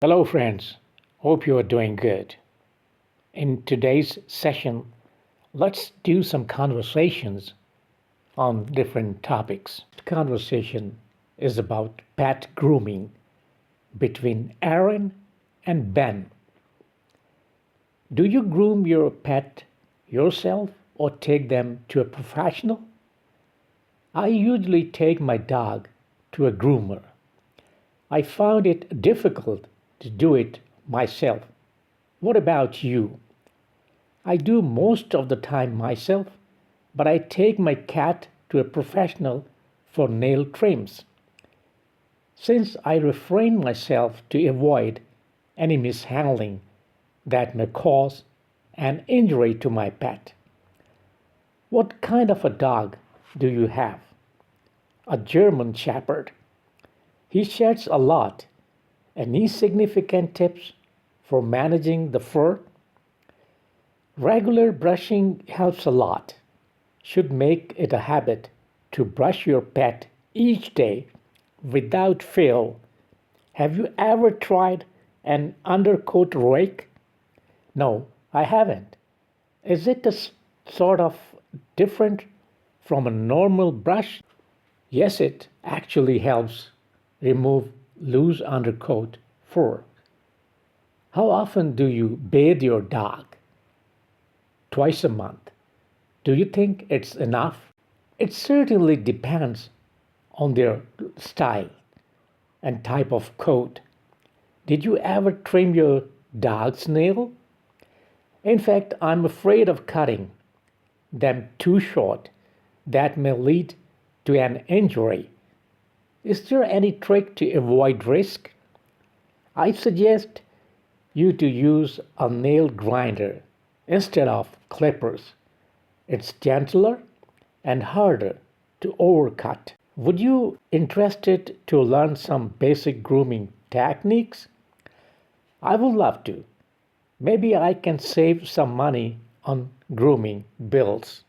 Hello, friends. Hope you are doing good. In today's session, let's do some conversations on different topics. The conversation is about pet grooming between Aaron and Ben. Do you groom your pet yourself or take them to a professional? I usually take my dog to a groomer. I found it difficult to do it myself. What about you? I do most of the time myself, but I take my cat to a professional for nail trims. Since I refrain myself to avoid any mishandling that may cause an injury to my pet. What kind of a dog do you have? A German Shepherd. He sheds a lot. Any significant tips for managing the fur? Regular brushing helps a lot. Should make it a habit to brush your pet each day without fail. Have you ever tried an undercoat rake? No, I haven't. Is it sort of different from a normal brush? Yes, it actually helps remove loose undercoat fur. How often do you bathe your dog? Twice a month. Do you think it's enough? It certainly depends on their style and type of coat. Did you ever trim your dog's nail? In fact, I'm afraid of cutting them too short. That may lead to an injury. Is there any trick to avoid risk? I suggest you to use a nail grinder instead of clippers. It's gentler and harder to overcut. Would you interested to learn some basic grooming techniques? I would love to. Maybe I can save some money on grooming bills.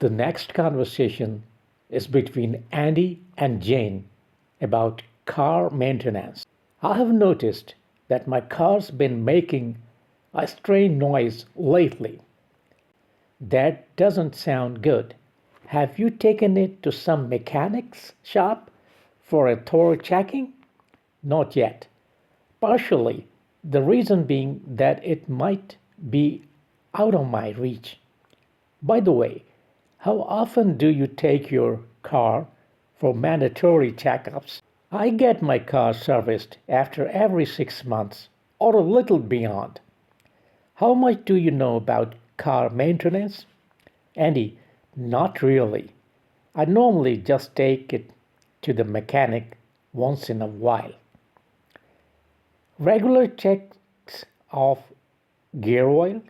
The next conversation is between Andy and Jane about car maintenance. I have noticed that my car's been making a strange noise lately. That doesn't sound good. Have you taken it to some mechanic's shop for a thorough checking? Not yet. Partially, the reason being that it might be out of my reach. By the way, how often do you take your car for mandatory checkups? I get my car serviced after every 6 months or a little beyond. How much do you know about car maintenance? Andy, not really. I normally just take it to the mechanic once in a while. Regular checks of gear oil,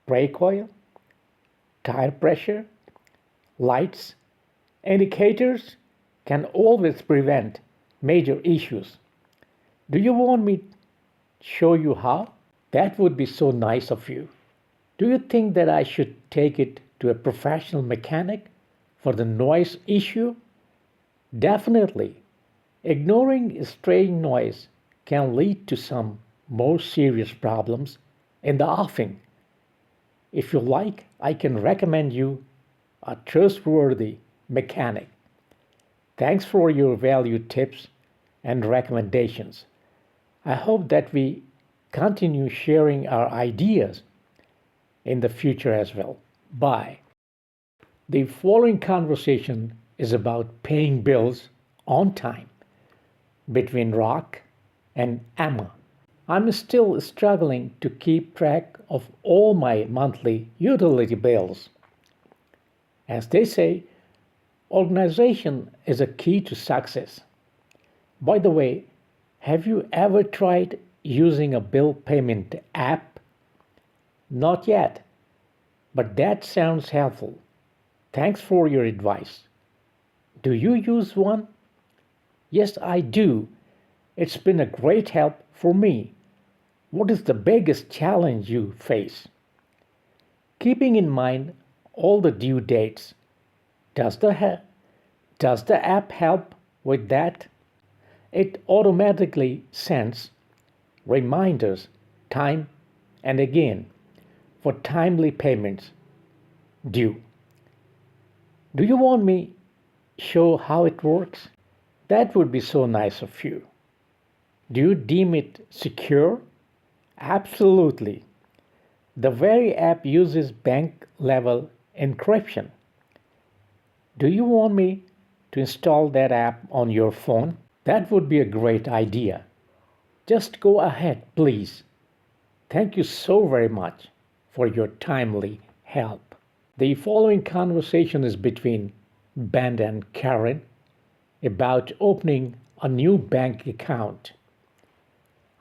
brake oil, tire pressure, lights, indicators can always prevent major issues. Do you want me to show you how? That would be so nice of you. Do you think that I should take it to a professional mechanic for the noise issue? Definitely. Ignoring a strange noise can lead to some more serious problems in the offing. If you like, I can recommend you a trustworthy mechanic. Thanks for your valued tips and recommendations. I hope that we continue sharing our ideas in the future as well. Bye. The following conversation is about paying bills on time between Rock and Emma. I'm still struggling to keep track of all my monthly utility bills. As they say, organization is a key to success. By the way, have you ever tried using a bill payment app? Not yet, but that sounds helpful. Thanks for your advice. Do you use one? Yes, I do. It's been a great help for me. What is the biggest challenge you face? Keeping in mind all the due dates. Does the, does the app help with that? It automatically sends reminders time and again for timely payments due. Do you want me show how it works? That would be so nice of you. Do you deem it secure? Absolutely. The very app uses bank level encryption. Do you want me to install that app on your phone? That would be a great idea. Just go ahead, please. Thank you so very much for your timely help. The following conversation is between Ben and Karen about opening a new bank account.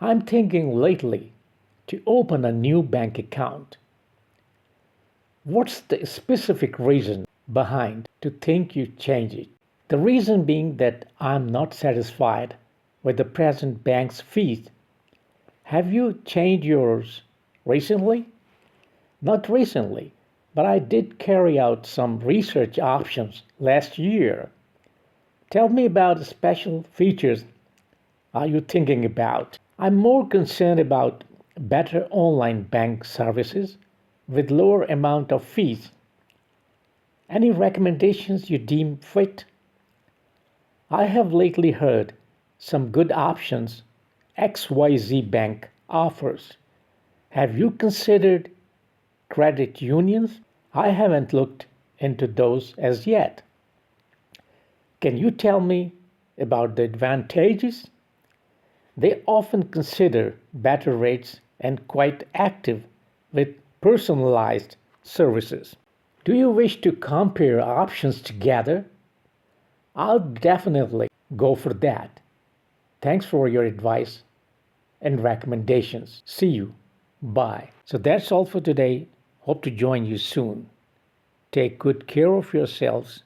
I'm thinking lately to open a new bank account. What's the specific reason behind to think you change it? The reason being that I'm not satisfied with the present bank's fees. Have you changed yours recently? Not recently, but I did carry out some research options last year. Tell me about the special features are you thinking about? I'm more concerned about better online bank services with lower amount of fees. Any recommendations you deem fit? I have lately heard some good options XYZ Bank offers. Have you considered credit unions? I haven't looked into those as yet. Can you tell me about the advantages? They often consider better rates and quite active with personalized services. Do you wish to compare options together? I'll definitely go for that. Thanks for your advice and recommendations. See you. Bye. So that's all for today. Hope to join you soon. Take good care of yourselves.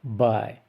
Bye.